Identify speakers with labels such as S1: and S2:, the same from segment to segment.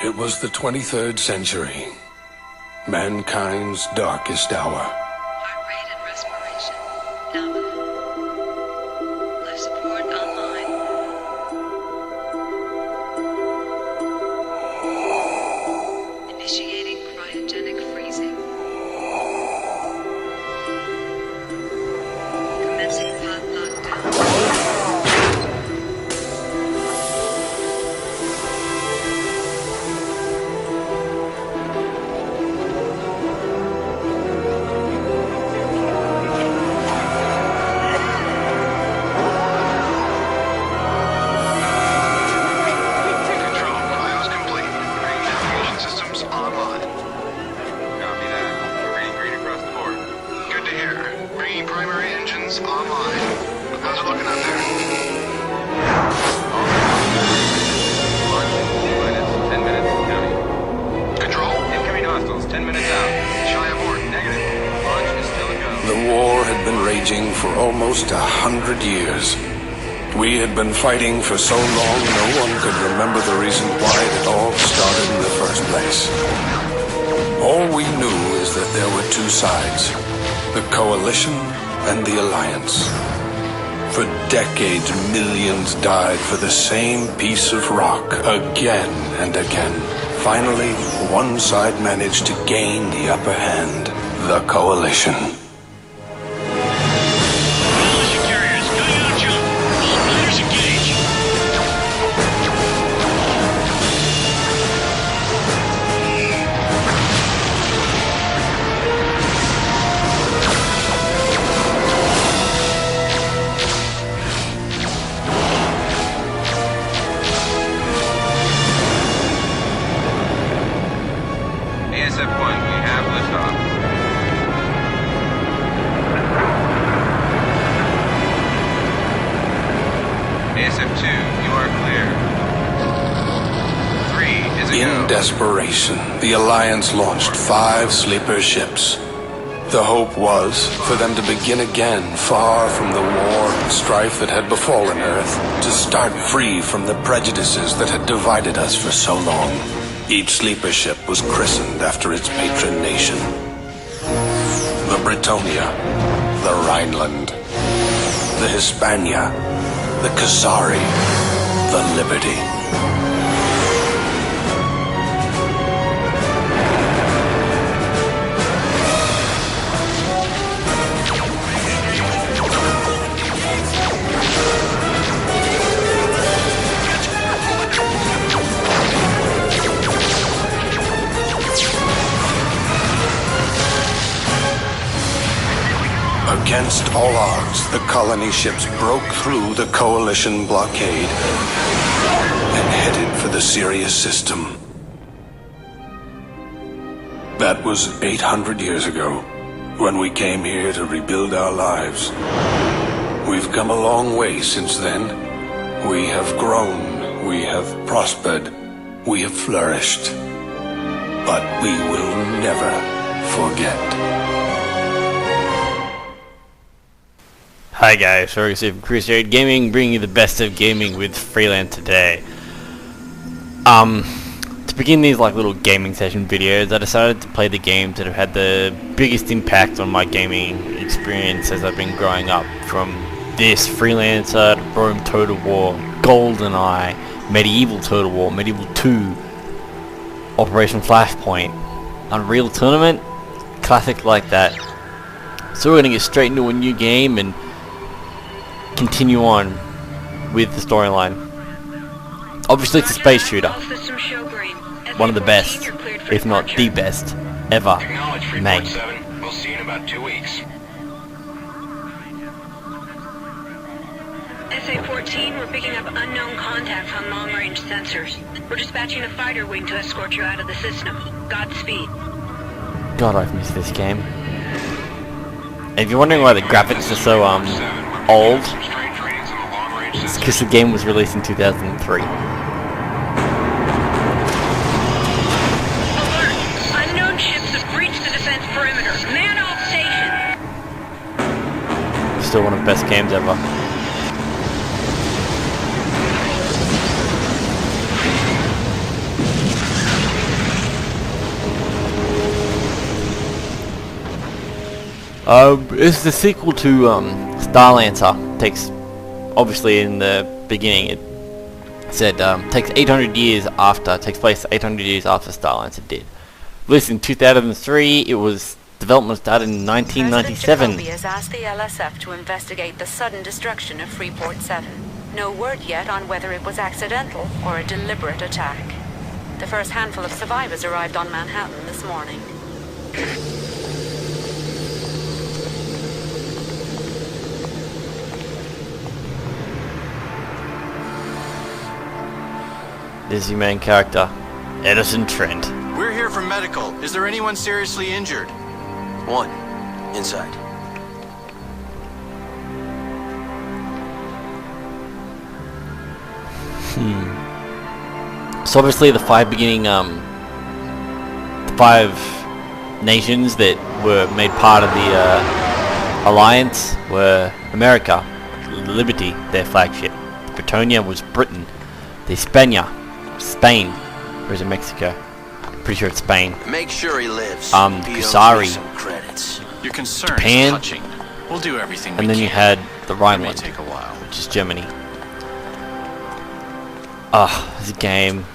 S1: It was the 23rd century, mankind's darkest hour.
S2: Heart rate and respiration nominal. Life support online. Initiating cryogenic freezing. Commencing pod lockdown.
S1: For almost 100 years. We had been fighting for so long, no one could remember the reason why it all started in the first place. All we knew is that there were two sides, the Coalition and the Alliance. For decades, millions died for the same piece of rock, again and again. Finally, one side managed to gain the upper hand, the Coalition. In desperation, the Alliance launched 5 sleeper ships. The hope was for them to begin again far from the war and strife that had befallen Earth, to start free from the prejudices that had divided us for so long. Each sleeper ship was christened after its patron nation. The Britonia, the Rhineland, the Hispania, the Kasari, the Liberty. Against all odds, the colony ships broke through the Coalition blockade and headed for the Sirius system. That was 800 years ago, when we came here to rebuild our lives. We've come a long way since then. We have grown, we have prospered, we have flourished. But we will never forget.
S3: Hi guys, Sarogus here from Crusade Gaming, bringing you the best of gaming with Freelancer today. To begin these little gaming session videos, I decided to play the games that have had the biggest impact on my gaming experience as I've been growing up, from this, Freelancer, to Rome Total War, GoldenEye, Medieval Total War, Medieval 2, Operation Flashpoint, Unreal Tournament, classic like that. So we're going to get straight into a new game and continue on with the storyline. Obviously it's a space shooter. One of the best, if not the best, ever made.
S4: We'll see you in about 2 weeks.
S2: SA-14, we're picking up unknown contacts on long-range sensors. We're dispatching a fighter wing to escort you out of the system. Godspeed.
S3: God, I've missed this game. And if you're wondering why the graphics are so old, it's because the game was released in 2003.
S2: Alert! Unknown ships have breached the defense perimeter. Man all station!
S3: Still one of the best games ever. It's the sequel to Starlancer. Takes, obviously in the beginning it said takes 800 years after, takes place 800 years after Starlancer did. Released in 2003, it was development started in 1997.
S5: President Jacoby has asked the LSF to investigate the sudden destruction of Freeport 7. No word yet on whether it was accidental or a deliberate attack. The first handful of survivors arrived on Manhattan this morning.
S3: This is your main character, Edison Trent.
S6: We're here for medical. Is there anyone seriously injured?
S7: One. Inside.
S3: So obviously the five beginning, the 5 nations that were made part of the Alliance were America, Liberty, their flagship. Britonia was Britain. The España, Spain, or is it Mexico? Pretty sure it's Spain.
S7: Make sure he lives.
S3: Kusari,
S6: Your concern
S3: Japan,
S6: is touching. We'll do everything
S3: and
S6: we
S3: then you
S6: can.
S3: had the Rhineland,
S6: It may take a while.
S3: which is Germany. This game,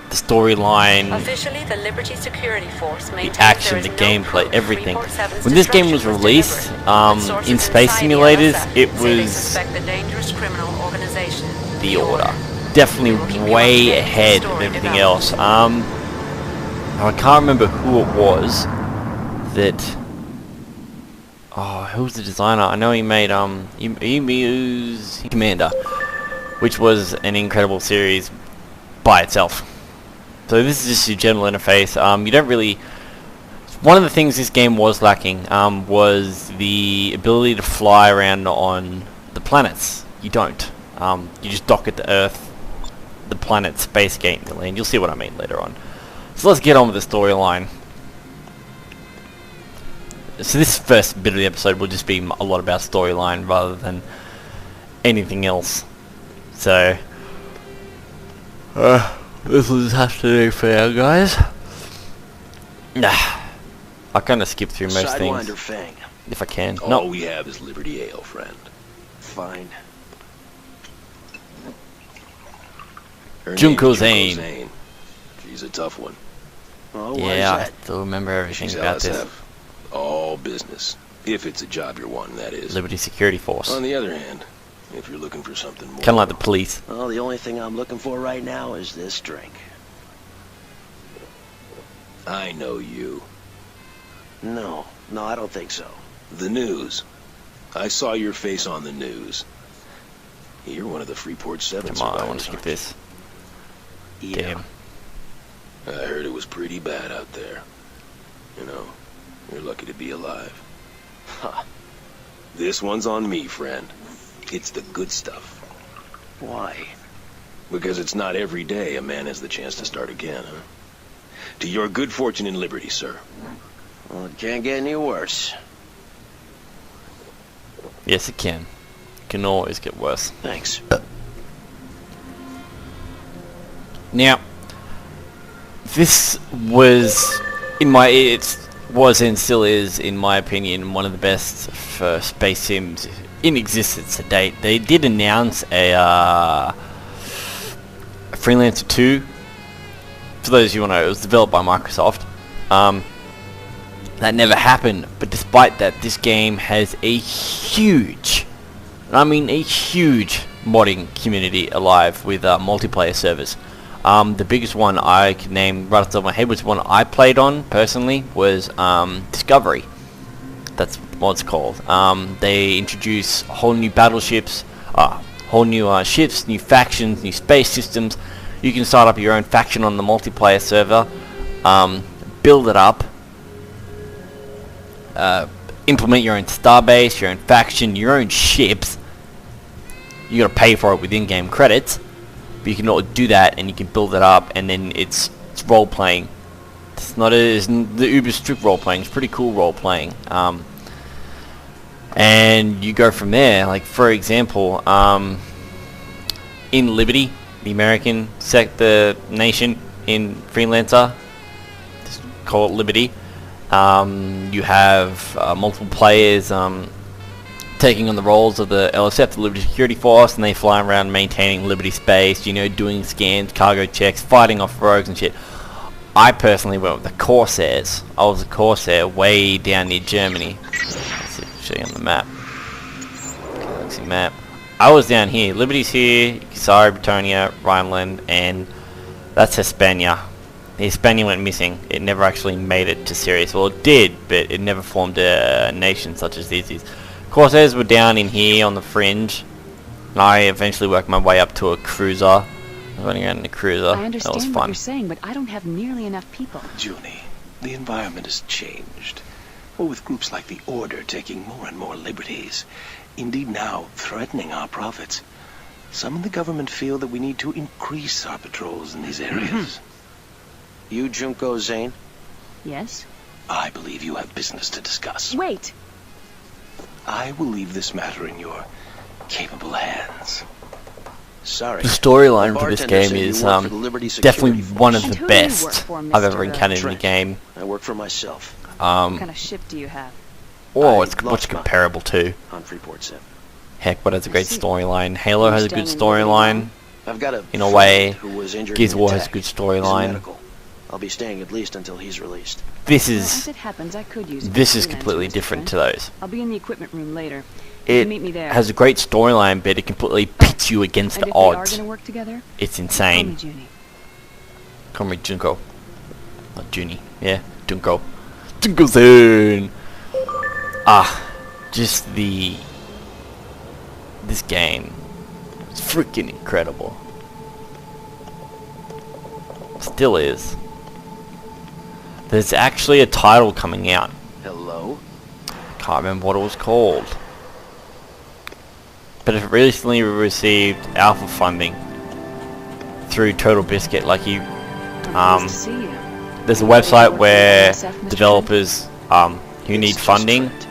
S3: the storyline,
S5: Officially, the Liberty Security Force maintains
S3: the action,
S5: there
S3: the
S5: is no
S3: gameplay,
S5: proof
S3: everything.
S5: Freeport 7's
S3: When this game was
S5: destruction
S3: released,
S5: deliberate, but sources
S3: in Space
S5: inside the
S3: Simulators,
S5: LSF
S3: it
S5: say they
S3: was
S5: suspect the dangerous criminal organization,
S3: the Order. Definitely way ahead of everything else. Now I can't remember who it was that. Oh, who was the designer? I know he made Emu's Commander, which was an incredible series by itself. So this is just your general interface. You don't really. One of the things this game was lacking was the ability to fly around on the planets. You don't. You just dock at the Earth, the planet, space gate, and land. You'll see what I mean later on. So let's get on with the storyline. So this first bit of the episode will just be a lot about storyline rather than anything else. So this will just have to do for you guys. I kind of skip through most things
S7: Fang.
S3: if I can.
S8: All
S3: No.
S8: we have is Liberty Ale, friend.
S7: Fine.
S8: Her
S3: Junko
S8: name's
S3: Zane.
S8: Zane. She's a tough one.
S7: Oh, why
S3: Yeah, I
S7: is that?
S3: still remember everything
S8: She's
S3: about
S8: LSF.
S3: this.
S8: All business. If it's a job you're wanting, that is.
S3: Liberty Security Force.
S8: On the other hand, if you're looking for something more...
S3: Kind of like the police.
S7: Well, the only thing I'm looking for right now is this drink.
S8: I know you.
S7: No, I don't think so.
S8: The news. I saw your face on the news. You're one of the Freeport 7
S3: Come on, I want
S8: survivors,
S3: to skip
S8: aren't you?
S3: this.
S7: Yeah.
S3: Damn.
S8: I heard it was pretty bad out there. You know, you're lucky to be alive.
S7: Ha.
S8: This one's on me, friend. It's the good stuff.
S7: Why?
S8: Because it's not every day a man has the chance to start again, huh? To your good fortune and liberty, sir.
S7: Well, it can't get any worse.
S3: Yes, it can. It can always get worse.
S7: Thanks.
S3: Now, this was, it was and still is, in my opinion, one of the best for space sims in existence to date. They did announce a Freelancer 2. For those of you who know, it was developed by Microsoft. That never happened, but despite that, this game has a huge, and I mean a huge, modding community alive with multiplayer servers. The biggest one I could name right off the top of my head was one I played on personally was Discovery. That's what it's called. They introduce whole new battleships, whole new ships, new factions, new space systems. You can start up your own faction on the multiplayer server, build it up, implement your own starbase, your own faction, your own ships. You gotta pay for it with in-game credits, but you can do that and you can build it up, and then it's role playing. It's not the uber strict role playing. It's pretty cool role playing, and you go from there. Like for example, in Liberty, the American the nation in Freelancer, just call it Liberty. You have multiple players taking on the roles of the LSF, the Liberty Security Force, and they fly around maintaining Liberty space, you know, doing scans, cargo checks, fighting off rogues and shit. I personally went with the Corsairs. I was a Corsair way down near Germany. Let's see, show you on the map. Galaxy map. I was down here. Liberty's here, Sorry, Bretonia, Rhineland, and that's Hispania. Hispania went missing. It never actually made it to Sirius. Well, it did, but it never formed a nation such as this is. Corsairs were down in here on the fringe, and I eventually worked my way up to a cruiser. I was running around in a cruiser.
S9: I understand
S3: that was
S9: what
S3: fun.
S9: you're saying, but I don't have nearly enough people.
S8: Junie, the environment has changed. Well, with groups like the Order taking more and more liberties, indeed now threatening our profits, some in the government feel that we need to increase our patrols in these areas.
S7: You Junko Zane?
S9: Yes?
S8: I believe you have business to discuss.
S9: Wait!
S8: I will leave this matter in your capable hands.
S7: Sorry.
S3: The storyline for this
S7: Bartender
S3: game
S7: said you
S3: is
S7: work for the Liberty
S3: definitely
S7: Security
S3: one of
S7: Force.
S3: the
S9: And who do you work
S3: best
S9: for,
S3: I've ever
S9: Mr.
S3: encountered in the
S7: Trent?
S3: game.
S7: I work for myself
S9: What kind of shift do you have?
S3: Oh,
S7: I
S3: it's
S7: lost
S3: what's
S7: my-
S3: comparable to.
S7: on Freeport 7.
S3: Heck, what has a great
S9: see.
S3: storyline. Halo
S9: You're
S3: has a good
S9: staying in Liberty
S3: storyline.
S7: I've got a
S3: In a
S7: friend
S3: way,
S7: who was injured
S3: Gears
S7: in
S3: of
S7: the
S3: War has a
S7: attack.
S3: good
S7: He's
S3: storyline.
S7: medical. I'll be staying at least until he's released.
S3: This
S9: Well,
S3: is
S9: as it happens, I could use
S3: this is
S9: freelance,
S3: completely
S9: Mr.
S3: different to
S9: Trent.
S3: those.
S9: I'll be in the equipment room later. You
S3: It
S9: can meet me there.
S3: has a great storyline, but it completely pits you against
S9: And
S3: the
S9: if we are
S3: odds.
S9: going to work together,
S3: It's
S9: call me
S3: insane.
S9: Junie.
S3: Call me Junko. Not Junie. Yeah, Junko. Junko soon. Just this game is freaking incredible. Still is. There's actually a title coming out.
S7: Hello?
S3: Can't remember what it was called. But it recently received alpha funding through Total Biscuit. Like you,
S9: Nice to see you.
S3: there's a
S9: Anybody
S3: website
S9: work for
S3: where
S9: LSF, Mr.
S3: developers who need
S7: It's just
S3: funding,
S7: Trent.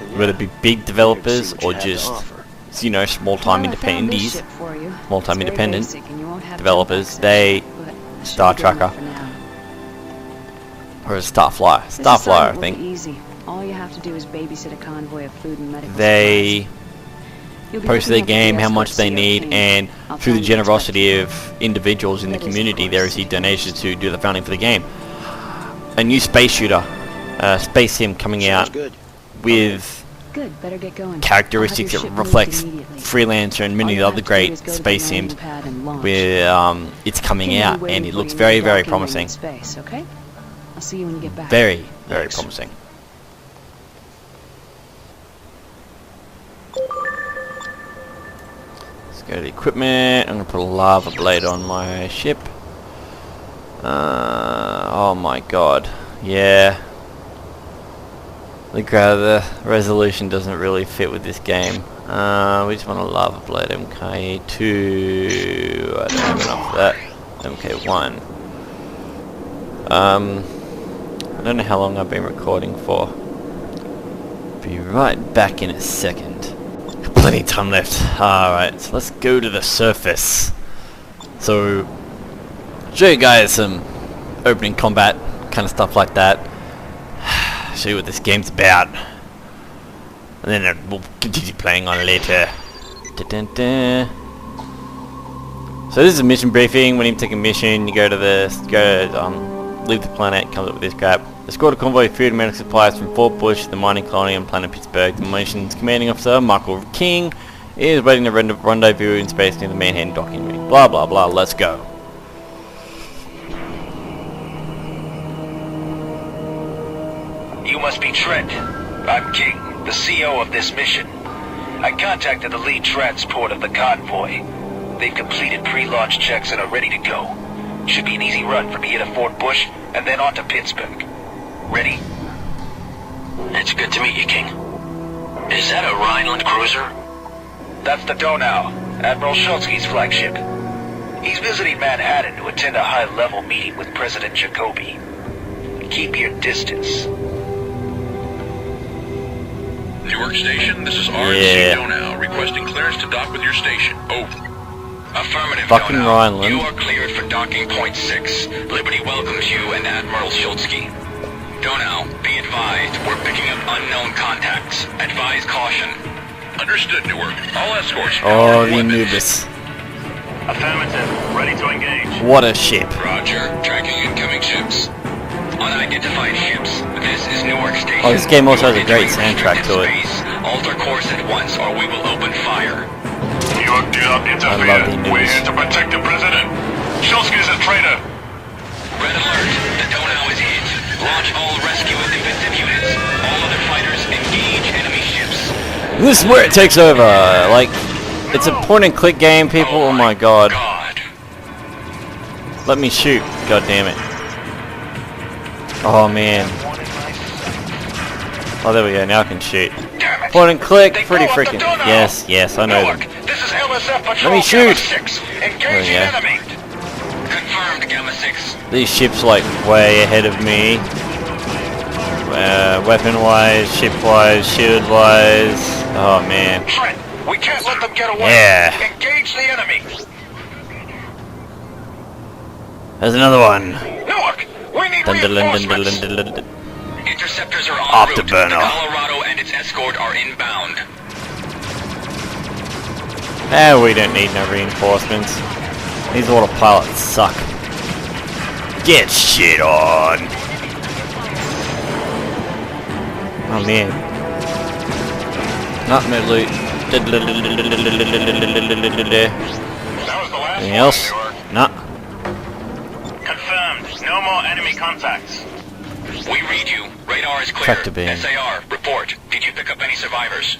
S7: And
S3: whether
S7: yeah,
S3: it be big
S7: figured to
S3: developers
S7: see what
S3: or
S7: you had to
S3: just
S7: offer.
S3: small-time
S9: Well, I found
S3: independent
S9: this
S3: indies,
S9: ship for you.
S3: small-time
S9: It's very
S3: independent
S9: basic and you won't have
S3: developers,
S9: jump
S3: they
S9: access, but I should
S3: Star
S9: be good enough
S3: Tracker.
S9: for now.
S3: or Starflyer,
S9: This
S3: Starflyer, I
S9: assignment will
S3: think.
S9: be easy. All you have to do is babysit a convoy of food and medical
S3: They
S9: supplies. You'll be
S3: post
S9: looking
S3: their
S9: after the
S3: game, how much
S9: escort
S3: they
S9: CO
S3: need,
S9: team.
S3: and
S9: I'll
S3: through the
S9: tell you to
S3: generosity
S9: expect
S3: of individuals in the
S9: That is, of
S3: community, they
S9: course.
S3: receive donations to do the funding for the game. A new space shooter, space sim coming
S7: Sounds
S3: out
S7: good.
S3: with
S9: Good, better get going.
S3: characteristics
S9: I'll
S3: that
S9: have your ship
S3: reflects
S9: moved immediately.
S3: Freelancer and
S9: All
S3: many
S9: you
S3: other
S9: have to do
S3: great
S9: is go to the
S3: space
S9: landing
S3: sims
S9: pad and launch.
S3: where it's coming
S9: Can you
S3: out,
S9: be waiting
S3: and it
S9: for
S3: looks
S9: you
S3: very,
S9: near the
S3: very
S9: docking ring in
S3: promising.
S9: Space, okay? I'll see you when you get back.
S3: Very, very
S7: Thanks.
S3: promising. Let's go to the equipment. I'm going to put a lava blade on my ship. Oh my god. Yeah. The resolution doesn't really fit with this game. We just want a lava blade. MK2. I don't have enough for that. MK1. I don't know how long I've been recording for. Be right back in a second. Plenty of time left. Alright, so let's go to the surface. So, show you guys some opening combat, kind of stuff like that. Show you what this game's about. And then we'll continue playing on later. Da-dun-dun. So this is a mission briefing. When you take a mission, you go to leave the planet, comes up with this crap. Escort a convoy of food and medical supplies from Fort Bush, the mining colony on planet Pittsburgh. The mission's commanding officer, Michael King, is waiting to rendezvous in space near the Manhattan docking ring. Blah blah blah, let's go.
S4: You must be Trent. I'm King, the CO of this mission. I contacted the lead transport of the convoy. They've completed pre-launch checks and are ready to go. Should be an easy run from here to Fort Bush and then on to Pittsburgh. Ready? It's good to meet you, King. Is that a Rhineland cruiser? That's the Donau, Admiral Schultzky's flagship. He's visiting Manhattan to attend a high-level meeting with President Jacoby. Keep your distance.
S10: Newark Station, this is RNC
S3: Yeah.
S10: Donau, requesting clearance to dock with your station. Over.
S4: Affirmative,
S3: Fucking
S4: Donau.
S3: Rhineland.
S4: You are cleared for docking point 6. Liberty welcomes you and Admiral Schultzky. Donau, be advised, we're picking up unknown contacts. Advise caution.
S10: Understood, Newark. All escorts.
S3: Oh, the Anubis.
S4: Affirmative. Ready to engage.
S3: What a ship.
S4: Roger. Tracking incoming ships. Unidentified ships. This is Newark Station.
S3: Oh, this game also has a great soundtrack to it.
S4: Alter course at once, or we will open fire.
S10: Newark, do not interfere.
S3: I love the
S10: We're
S3: news.
S10: here to protect the president. Shulsky's a traitor.
S4: Red alert. The Donau is hit. Launch all rescue and defensive units. All other fighters engage enemy ships.
S3: This is where it takes over. Like, it's a point and click game, people. Oh my god. Let me shoot. God damn it. Oh man. Oh, there we go. Now I can shoot. Point and click. Pretty freaking. Yes, yes, I know them.
S4: This is LSF Patrol
S3: Let me shoot.
S4: Gamma 6.
S3: There
S4: Engage
S3: we go.
S4: enemy. Confirmed, Gamma 6.
S3: These ships like way ahead of me. Weapon-wise, ship-wise, shield-wise. Oh man.
S4: Trent, we can't let them get away.
S3: Yeah.
S4: Engage the enemy.
S3: There's another one.
S4: Newark, we need reinforcements. Interceptors are en route. The Colorado and its escort are inbound.
S3: We don't need no reinforcements. These autopilots suck. Get shit on. Oh man. Not my loot. Anything else? Nah.
S4: Confirmed. No more enemy contacts. We read you. Radar is clear.
S3: Tractor beam.
S4: SAR, report. Did you pick up any survivors?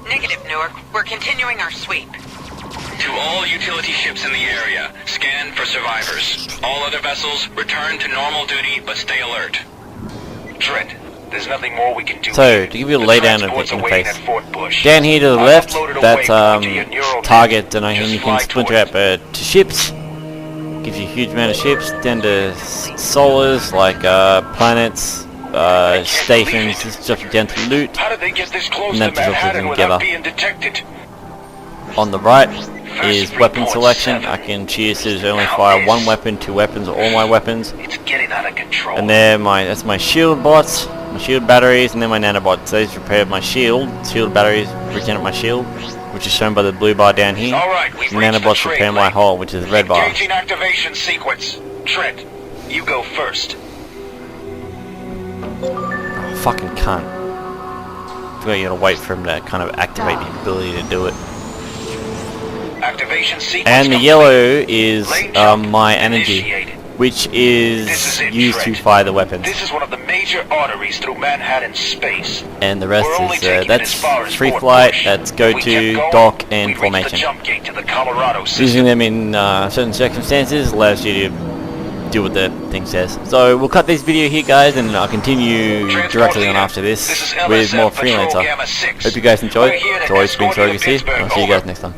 S2: Negative, Newark. We're continuing our sweep.
S4: To all utility ships in the area, scan for survivors. All other vessels, return to normal duty, but stay alert. Trent, there's nothing more we can do.
S3: So, to give you a laydown of the interface, down here to the left, that's target, and you can splinter out to ships. Gives you a huge amount of ships. Down to solars, like planets, stations, stuff down to loot.
S4: How did they get this close
S3: And
S4: to
S3: that just all
S4: Manhattan
S3: goes
S4: without
S3: together.
S4: being detected?
S3: On the right is weapon selection. I can choose to only fire one weapon, two weapons, or all my weapons.
S4: It's getting out of control.
S3: And there, that's my shield bots, my shield batteries, and then my nanobots. Those repair my shield. Shield batteries regenerate my shield, which is shown by the blue bar down here.
S4: All right, we've
S3: And
S4: reached the
S3: nanobots
S4: trade
S3: repair my
S4: lane.
S3: hull, which is the red bar.
S4: Engaging activation sequence. Trent, you go first.
S3: Oh, fucking cunt. I forgot you gotta wait for him to kind of activate the ability to do it.
S4: Activation sequence
S3: And the
S4: complete.
S3: yellow is
S4: Lane jump
S3: my energy,
S4: initiated.
S3: which
S4: This
S3: is
S4: it,
S3: used to
S4: Trent.
S3: fire the weapons.
S4: This is one of the major arteries through Manhattan space.
S3: And the rest
S4: We're only
S3: is
S4: taking it
S3: that's
S4: as far as
S3: free
S4: Fort
S3: flight,
S4: Bush.
S3: that's go
S4: We
S3: to,
S4: kept going,
S3: dock, and
S4: we reached
S3: formation.
S4: the jump gate to the Colorado system.
S3: Using them in certain circumstances allows you to do what the thing says. So we'll cut this video here, guys, and I'll continue
S4: Transport
S3: directly on
S4: leader,
S3: after this
S4: is
S3: with
S4: LSF
S3: more
S4: Patrol
S3: Freelancer.
S4: Gamma 6.
S3: Hope you guys enjoyed.
S4: We're here to
S3: It's always been
S4: escort you to
S3: Sarogus here,
S4: Pittsburgh.
S3: and I'll see you
S4: Over.
S3: guys next time.